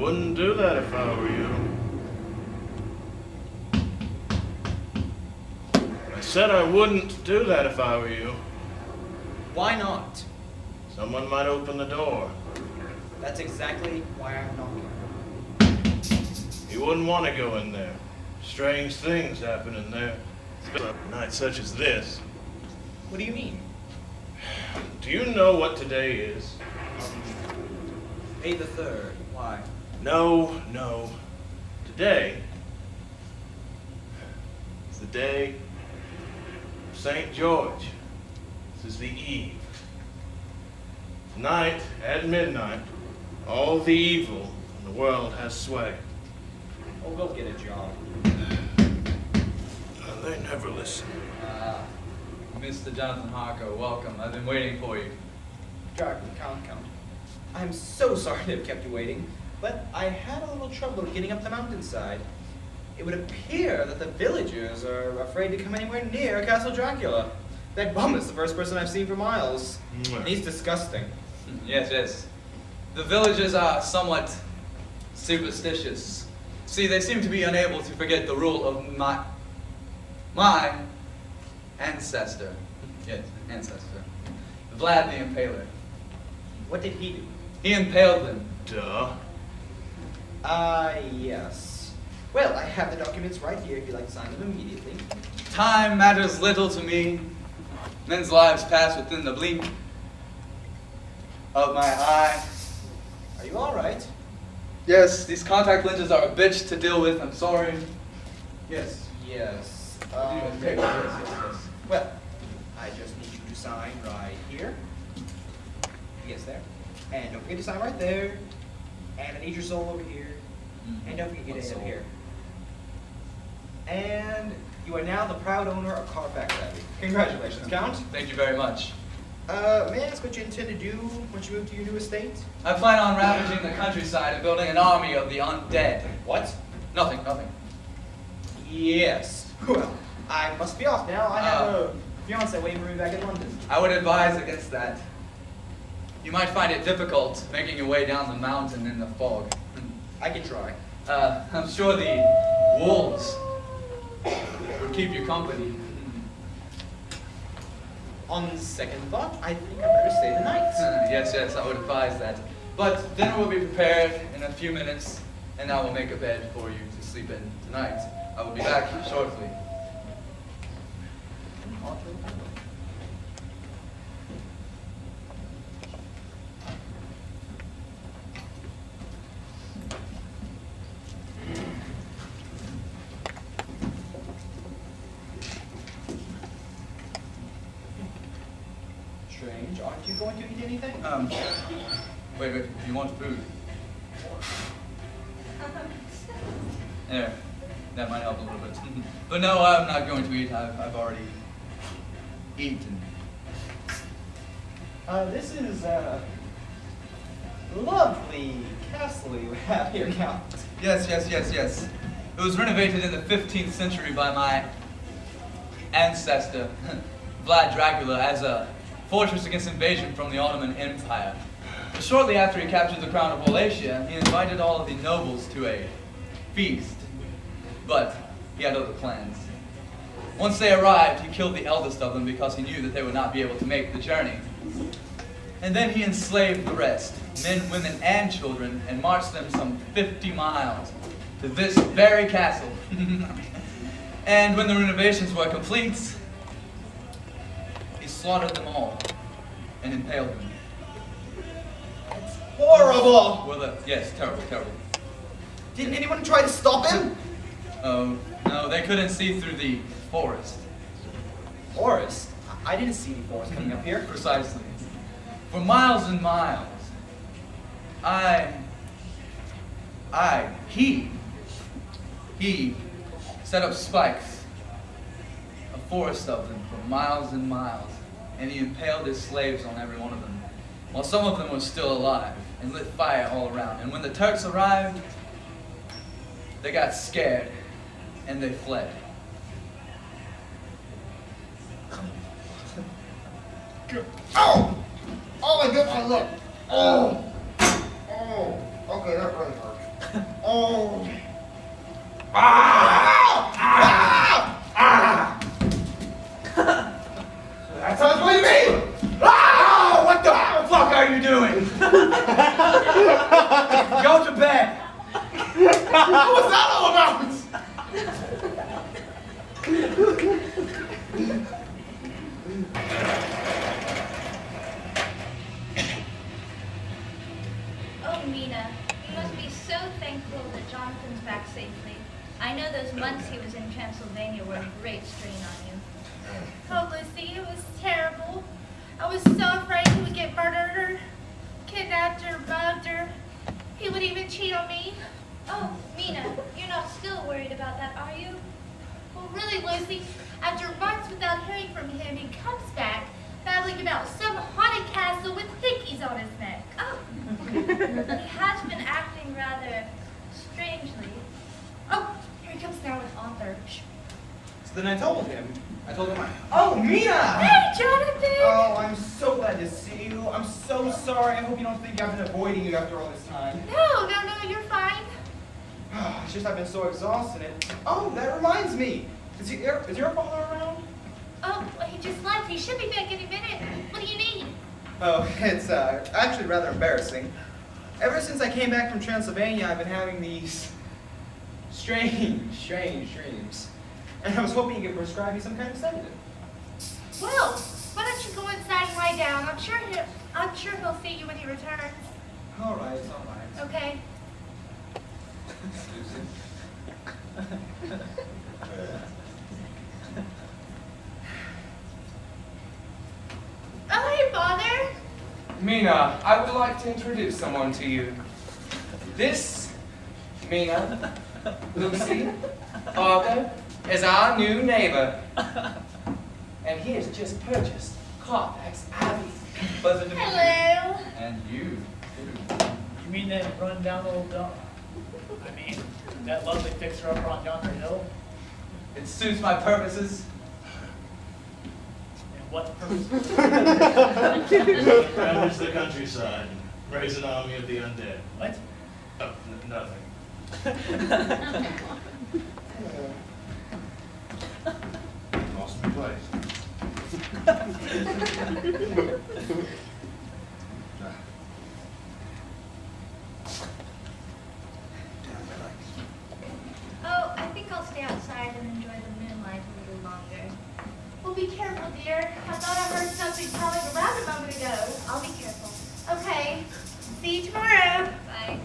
wouldn't do that if I were you. I said I wouldn't do that if I were you. Why not? Someone might open the door. That's exactly why I'm knocking. You wouldn't want to go in there. Strange things happen in there. On a night such as this. What do you mean? Do you know what today is? May the 3rd. Why? No. Today is the day of St. George. This is the eve. Tonight, at midnight, all the evil in the world has sway. Oh, go get a job. They never listen. Mr. Jonathan Harker, welcome. I've been waiting for you. Dracula, Count. I'm so sorry to have kept you waiting, but I had a little trouble getting up the mountainside. It would appear that the villagers are afraid to come anywhere near Castle Dracula. That bum is the first person I've seen for miles. And he's disgusting. Yes. The villagers are somewhat superstitious. See, they seem to be unable to forget the rule of my ancestor. Yes, ancestor. Vlad the Impaler. What did he do? He impaled them. Duh. Yes. Well, I have the documents right here if you'd like to sign them immediately. Time matters little to me. Men's lives pass within the blink of my eye. Are you all right? Yes, these contact lenses are a bitch to deal with. I'm sorry. Yes. Yes. Yes. Well, I just need you to sign right here. Yes, there. And don't forget to sign right there. And I need your soul over here. And don't forget your date up here. And you are now the proud owner of Carfax Abbey. Congratulations, Count. Thank you very much. May I ask what you intend to do once you move to your new estate? I plan on ravaging the countryside and building an army of the undead. What? Nothing. Yes. Well, I must be off now. I have a fiance waiting for me back in London. I would advise against that. You might find it difficult making your way down the mountain in the fog. I can try. I'm sure the wolves would keep you company. On second thought, I think I better stay the night. Yes, I would advise that. But dinner will be prepared in a few minutes, and I will make a bed for you to sleep in tonight. I will be back shortly. Strange. Aren't you going to eat anything? Wait, you want food? There, that might help a little bit. But no, I'm not going to eat. I've already eaten. This is a lovely castle you have here, Count. Yes. It was renovated in the 15th century by my ancestor, Vlad Dracula, as a fortress against invasion from the Ottoman Empire. But shortly after he captured the crown of Wallachia, he invited all of the nobles to a feast. But he had other plans. Once they arrived, he killed the eldest of them because he knew that they would not be able to make the journey. And then he enslaved the rest, men, women, and children, and marched them some 50 miles to this very castle. And when the renovations were complete, he slaughtered them all and impaled them. Horrible! Yes, terrible. Didn't anyone try to stop him? Oh, no, they couldn't see through the forest. Forest? I didn't see any forest coming up here. Precisely. For miles and miles, he set up spikes, a forest of them for miles and miles, and he impaled his slaves on every one of them, while some of them were still alive, and lit fire all around. And when the Turks arrived, they got scared, and they fled. Oh! Oh, my goodness, look! Oh! Okay, that really hurt. Oh. That sounds what you mean! What the fuck are you doing? Go to bed. What was that all about? Oh, Mina, you must be so thankful that Jonathan's back safely. I know those months he was in Transylvania were a great strain on you. Oh, Lucy, it was terrible. I was so afraid he would get murdered or kidnapped or mugged or he would even cheat on me. Oh, Mina, you're not still worried about that, are you? Well, really, Lucy, after months without hearing from him, he comes back babbling about some haunted castle with hickeys on his neck. Oh, he has been acting rather strangely. Oh, here he comes now with Arthur. So then I told him. Oh, Mina! Hey, Jonathan! Oh, I'm so glad to see you. I'm so sorry. I hope you don't think I've been avoiding you after all this time. No, you're fine. It's just I've been so exhausted. Oh, that reminds me. Is your father around? Oh, well, he just left. He should be back any minute. What do you need? Oh, it's actually rather embarrassing. Ever since I came back from Transylvania, I've been having these strange dreams. And I was hoping you could prescribe me some kind of sedative. Well, why don't you go inside and lie down? I'm sure he'll see you when he returns. All right. Okay. Oh, hey, Father. Mina, I would like to introduce someone to you. This, Mina, Lucy, Arthur, is our new neighbor. And he has just purchased Carfax Abbey. Pleasure to meet you. Hello. And you, too. You mean that run-down old dog? I mean, that lovely fixer-upper on yonder hill? It suits my purposes. And what purpose? Ravage the countryside, raise an army of the undead. What? Oh, nothing. Lost my place. Oh, I think I'll stay outside and enjoy the moonlight a little longer. Well, be careful, dear. I thought I heard something crawling around a moment ago. I'll be careful. Okay. See you tomorrow. Bye.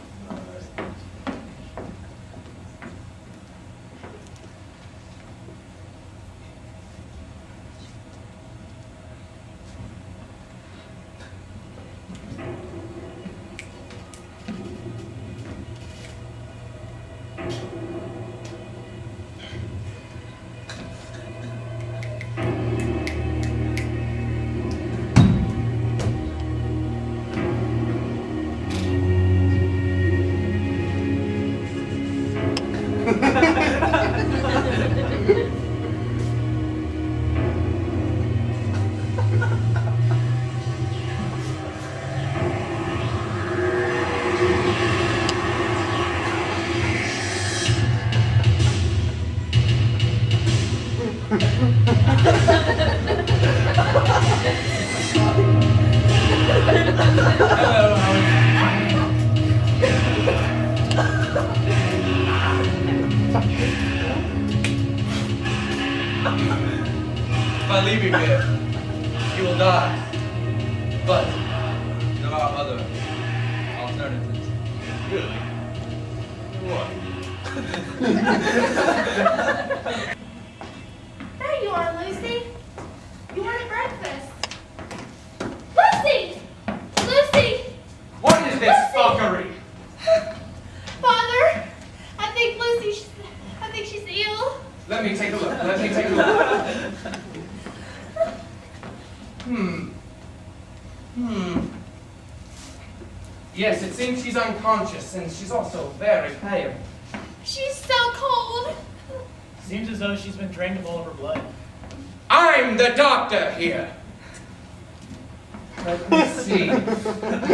Hello, Howard. If I leave you here, you will die. But there are other alternatives. Really? What? There you are, Lucy. You weren't at breakfast. Lucy! Lucy! What is this Lucy! fuckery? Father, I think she's ill. Let me take a look. Yes, it seems she's unconscious, and she's also very pale. She's so cold. Seems as though she's been drained of all of her blood. I'm the doctor here. Let me see.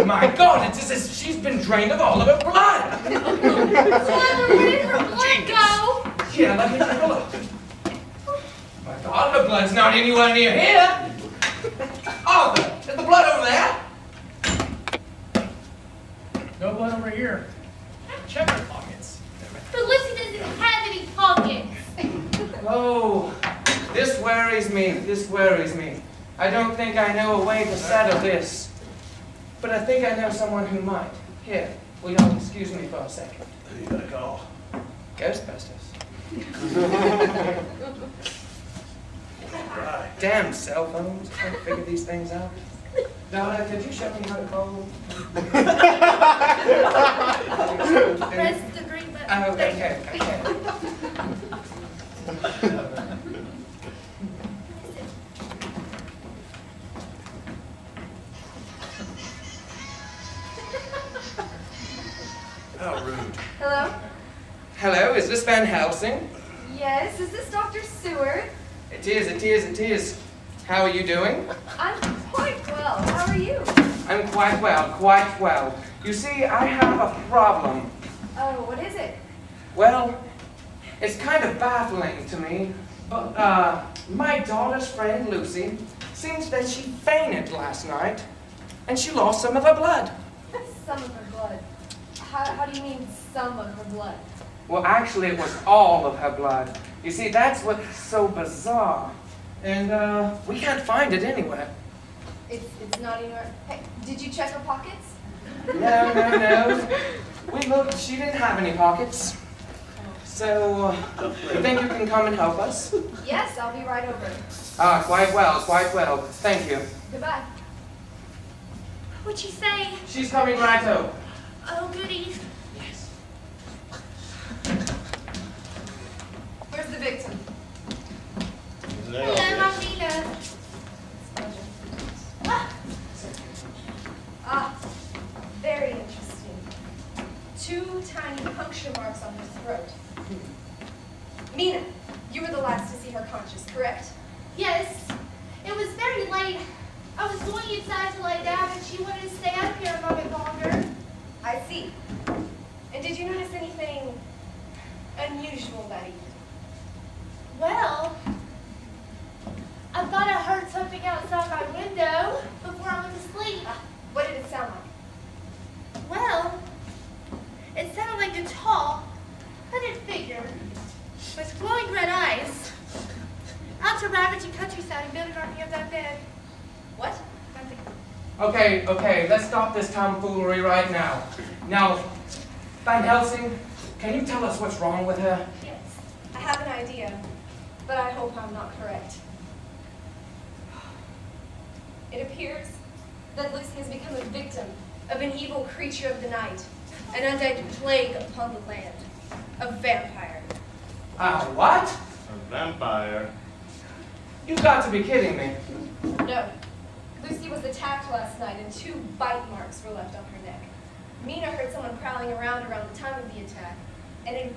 My God, it's as if she's been drained of all of her blood. Father, where did her blood go? Yeah, let me take a look. My God, her blood's not anywhere near here. Arthur, is the blood over there? No blood over here. Check her pockets. But Lucy doesn't have any pockets. Oh, this worries me. This worries me. I don't think I know a way to settle this. But I think I know someone who might. Here, will y'all excuse me for a second? Who you gonna call? Ghostbusters. Right. Damn cell phones. Can't figure these things out. Donna, could you show me how to call them? Press the green button. Oh, There you okay, go. okay. How rude. Hello? Hello, is this Van Helsing? Yes, is this Dr. Seward? It is, it is, it is. How are you doing? I'm quite well. How are you? I'm quite well, quite well. You see, I have a problem. Oh, what is it? Well, it's kind of baffling to me, but my daughter's friend Lucy seems that she fainted last night, and she lost some of her blood. Some of her blood. How do you mean some of her blood? Well, actually, it was all of her blood. You see, that's what's so bizarre. And we can't find it anywhere. It's not in her... Hey, did you check her pockets? No. We looked, she didn't have any pockets. So, you think you can come and help us? Yes, I'll be right over. Ah, quite well, quite well. Thank you. Goodbye. What'd she say? She's coming right over. Oh, goody. Yes. Where's the victim? Isn't that Hello, obvious? I'm Mina. Ah, very interesting. 2 tiny puncture marks on her throat. Mina, you were the last to see her conscious, correct? Yes. It was very late. I was going inside to lay down and she wanted to stay up here a moment longer. I see. And did you notice anything unusual that evening? Well, I thought I heard something outside my window before I went to sleep. What did it sound like? Well, it sounded like a tall, hooded figure with glowing red eyes out to ravaging countryside and building army of that bed. What? Nothing. Okay, let's stop this tomfoolery right now. Now, Van Helsing, can you tell us what's wrong with her? Yes, I have an idea, but I hope I'm not correct. It appears that Lucy has become a victim of an evil creature of the night, an undead plague upon the land, a vampire. What? A vampire. You've got to be kidding me. No. Lucy was attacked last night and 2 bite marks were left on her neck. Mina heard someone prowling around the time of the attack, and it's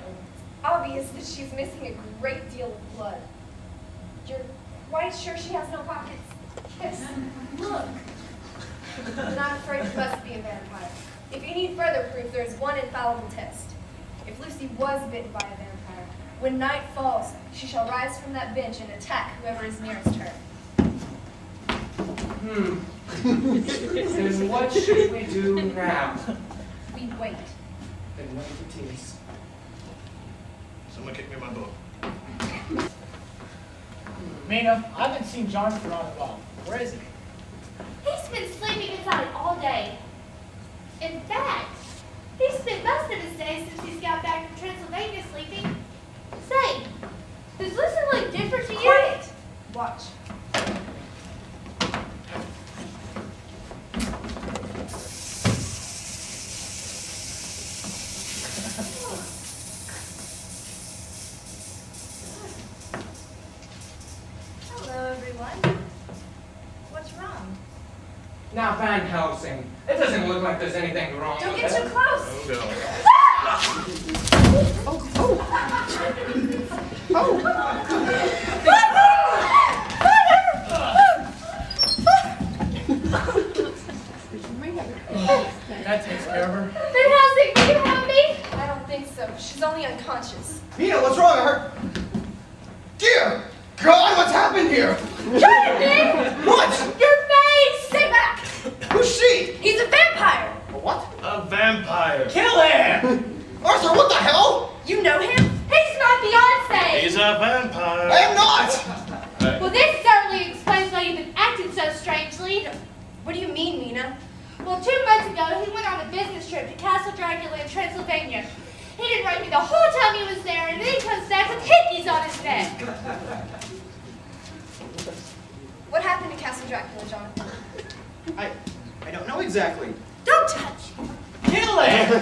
obvious that she's missing a great deal of blood. You're quite sure she has no pockets? Yes. Look. Then I'm afraid it must be a vampire. If you need further proof, there's one infallible test. If Lucy was bitten by a vampire, when night falls, she shall rise from that bench and attack whoever is nearest her. Then what should we do now? We wait. Then wait it is. Someone kick me in my book. Mina, I haven't seen Jonathan around in a while. Where is he? He's been sleeping inside all day. In fact, he spent most of his day since he's got back from Transylvania sleeping. Say, does Lucy look different to you? Quiet! Watch. Hello, everyone. What's wrong? Now, Van Helsing, it doesn't look like there's anything wrong Don't with get her. too close! Oh, no. That takes care of her. Van Helsing, can you help me? I don't think so. She's only unconscious. Mina, what's wrong? I heard. Dear God, what's happened here? Jonathan! What? Your face! Stay back! Who's she? He's a vampire! A what? A vampire. Kill him! Arthur, what the hell? You know him? He's my fiance! He's a vampire. I am not! Well, this certainly explains why you've been acting so strangely. What do you mean, Mina? Well, 2 months ago, he went on a business trip to Castle Dracula in Transylvania. He didn't write me the whole time he was there, and then he comes back with hickeys on his neck. What happened to Castle Dracula, Jonathan? I don't know exactly. Don't touch! Kill him!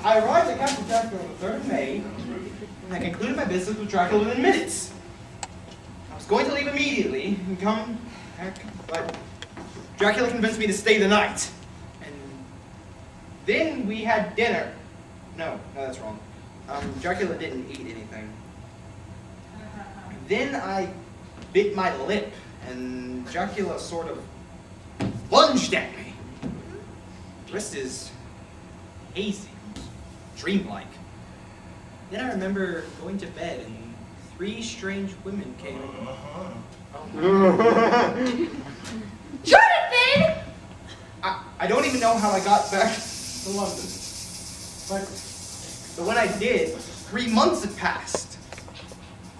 I arrived at Castle Dracula on the 3rd of May, and I concluded my business with Dracula within minutes. I was going to leave immediately and come back, but Dracula convinced me to stay the night. And then we had dinner. No, that's wrong. Dracula didn't eat anything. Then I bit my lip, and Dracula sort of lunged at me. The rest is hazy, dreamlike. Then I remember going to bed, and 3 strange women came. Jonathan! I don't even know how I got back to London. But when I did, 3 months had passed.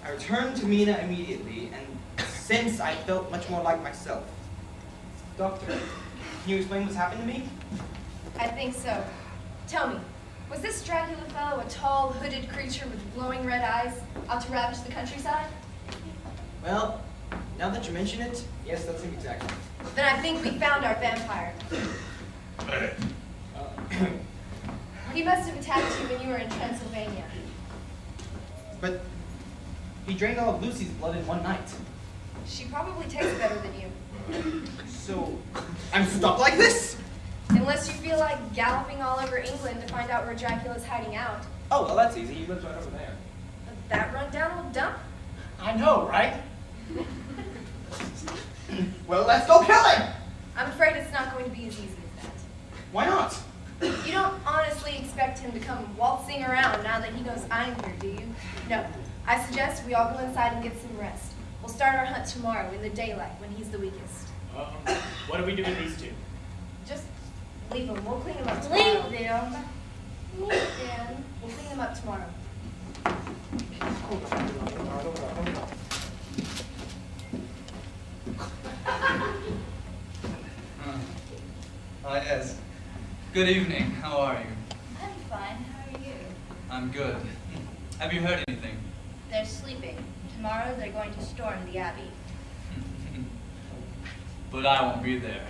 I returned to Mina immediately, and since I felt much more like myself. Doctor, can you explain what's happened to me? I think so. Tell me, was this Dracula fellow a tall, hooded creature with glowing red eyes out to ravage the countryside? Well, now that you mention it, yes, that's him exactly. Then I think we found our vampire. He must have attacked you when you were in Transylvania. But he drained all of Lucy's blood in one night. She probably tastes better than you. So, I'm stuck like this? Unless you feel like galloping all over England to find out where Dracula's hiding out. Oh, well, that's easy. He lives right over there. That rundown old dump? I know, right? Well, let's go kill him! I'm afraid it's not going to be as easy as that. Why not? You don't honestly expect him to come waltzing around now that he knows I'm here, do you? No. I suggest we all go inside and get some rest. We'll start our hunt tomorrow in the daylight when he's the weakest. What do we do with these 2? Just leave them. We'll clean them up tomorrow. Leave them. Leave them. We'll clean them up tomorrow. Yes. Good evening. How are you? I'm fine. How are you? I'm good. Have you heard anything? They're sleeping. Tomorrow they're going to storm the Abbey. But I won't be there.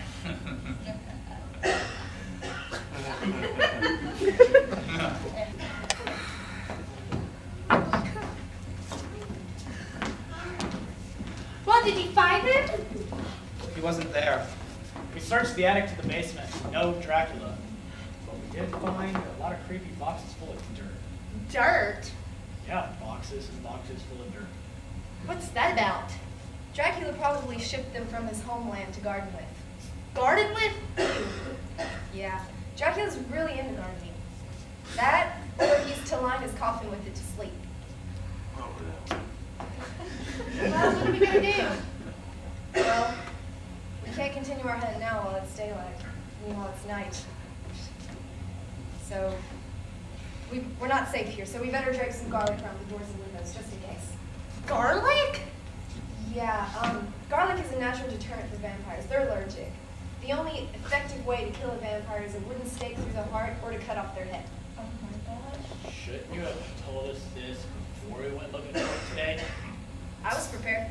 Well, did you find him? He wasn't there. We searched the attic to the basement. No Dracula. But we did find a lot of creepy boxes full of dirt. Dirt? Yeah, boxes and boxes full of dirt. What's that about? Dracula probably shipped them from his homeland to garden with. Garden with? Yeah, Dracula's really into gardening. That, or he's to line his coffin with it to sleep. Well, what are we gonna do? Well, we can't continue our hunt now while it's daylight. I mean, while it's night. So, we're not safe here, so we better drape some garlic around the doors and windows, just in case. Garlic? Yeah, garlic is a natural deterrent for vampires. They're allergic. The only effective way to kill a vampire is a wooden stake through the heart or to cut off their head. Oh my gosh. Shouldn't you have told us this before we went looking for it today? I was prepared.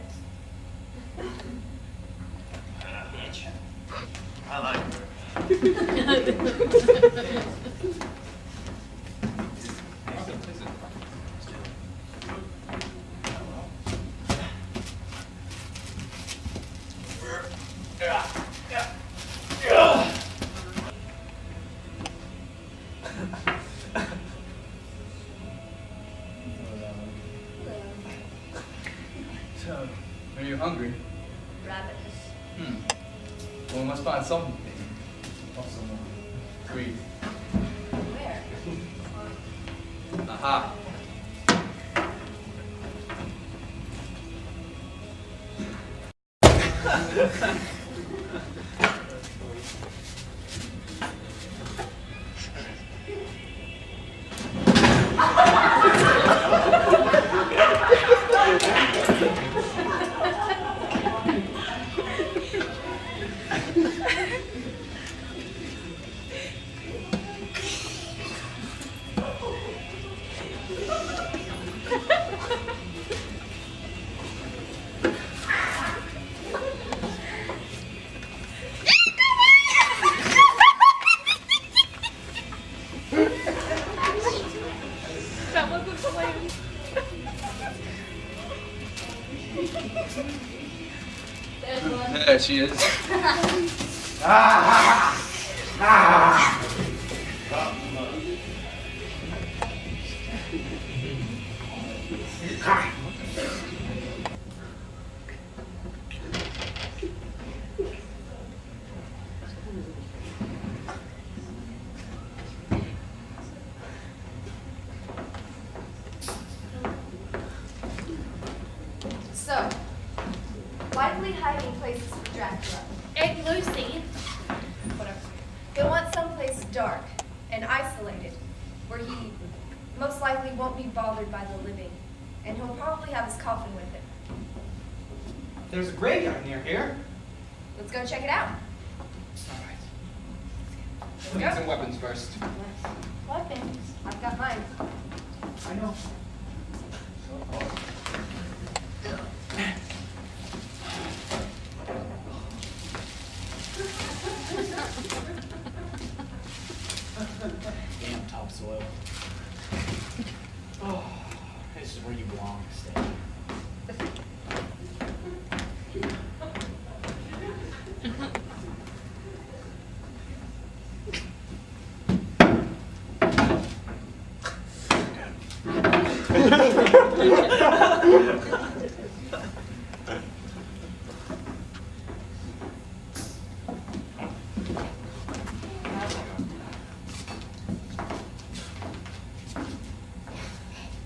Bitch. I like her. So, are you hungry? Rabbits. Well, we must find something. Also, Agreed. Where? Aha. That wasn't hilarious. There's one. There she is. So, likely hiding places for Dracula. And Lucy. Whatever. He'll want someplace dark and isolated, where he most likely won't be bothered by the living, and he'll probably have his coffin with him. There's a graveyard near here. Let's go check it out. All right. Let's Look at go. some weapons first. Weapons. I've got mine. I know. Damn topsoil. Oh, this is where you belong to stay.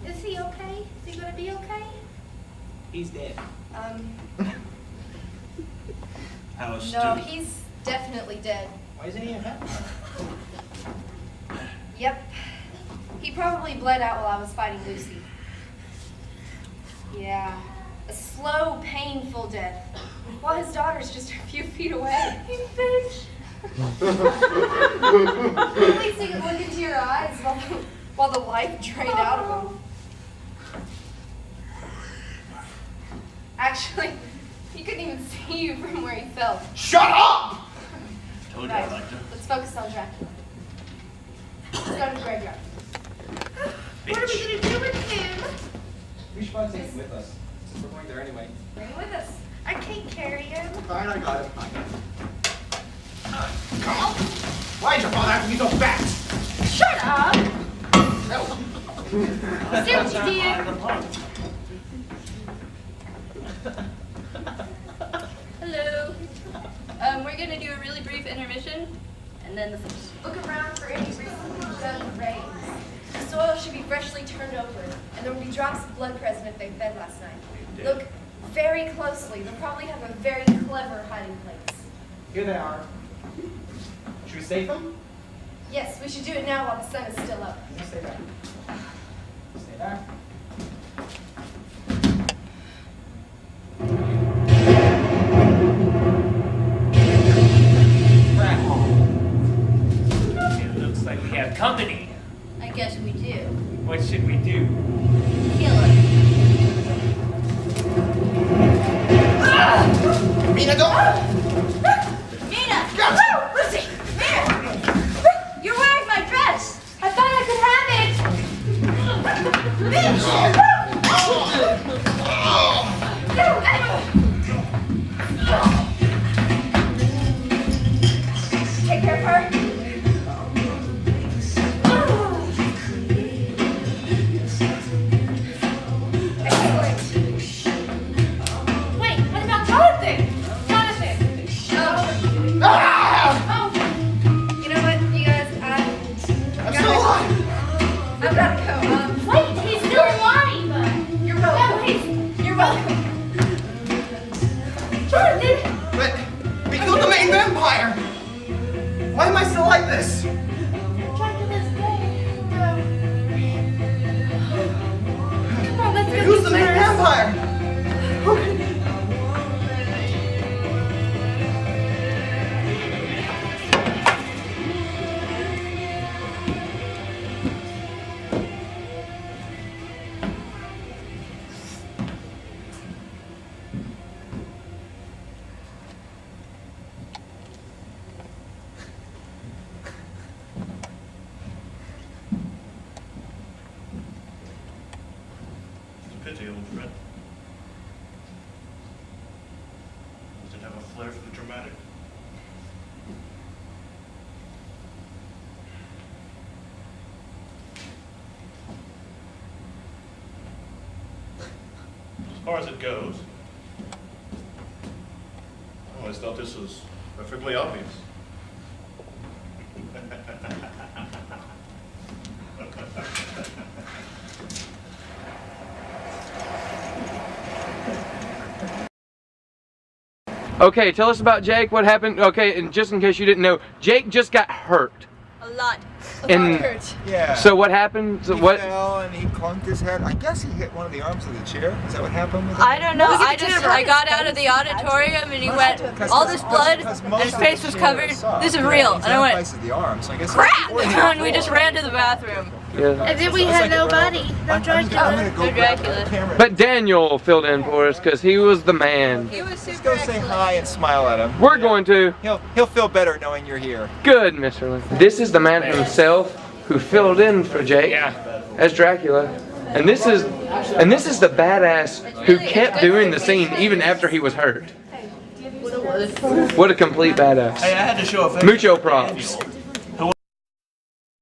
Is he okay? Is he gonna be okay? He's dead. How No, stupid. he's definitely dead. Why isn't he in heaven? Yep. He probably bled out while I was fighting Lucy. Yeah. A slow, painful death. While his daughter's just a few feet away. You bitch. At least he could look into your eyes while the life drained out of him. Actually, he couldn't even see you from where he fell. Shut up! Told you Right. I liked her. Let's focus on Dracula. Let's go to the graveyard. What are we gonna do with him? We should probably take him with us, since we're going there anyway. Bring him with us. I can't carry him. Fine, I got him. Come on! Why'd your father have to be so fast? Shut up! No. See what you did? Hello. We're gonna do a really brief intermission, and then the finish. Look around for any recently done raids. The soil should be freshly turned over, and there will be drops of blood present if they fed last night. They did. Look very closely. They'll probably have a very clever hiding place. Here they are. Should we save them? Yes, we should do it now while the sun is still up. You stay back. Stay back. It looks like we have company. I guess we do. What should we do? Kill him. Mina, don't! Mina! Lucy! Mina! You're wearing my dress! I thought I could have it! Bitch! Take care of her. Excellent. Wait, what about Jonathan? Jonathan! done this? Dracula's dead. Come on, let's go. Who's get the main yours. vampire? Pity, old friend. Doesn't have a flair for the dramatic. As far as it goes, I always thought this was perfectly obvious. Okay, tell us about Jake. What happened? Okay, and just in case you didn't know, Jake just got hurt. A lot. And Hurt. Yeah. so what happened? So He what? fell and he clunked his head. I guess he hit one of the arms of the chair. Is that what happened with him? I don't know. I got out of the auditorium and he went, all this blood, and his face was covered. This is real. And I went, The arm, so I guess crap! And we just ran to the bathroom. Yeah. And then we had nobody. No Dracula. No Dracula. But Daniel filled in for us because he was the man. He was Just super go say hi and smile at him. We're going to. He'll feel better knowing you're here. Good, Mr. Lynn. This is the man himself who filled in for Jake as Dracula. And this is the badass who kept doing the scene even after he was hurt. What a complete badass. Hey, I had to show a face. Mucho props.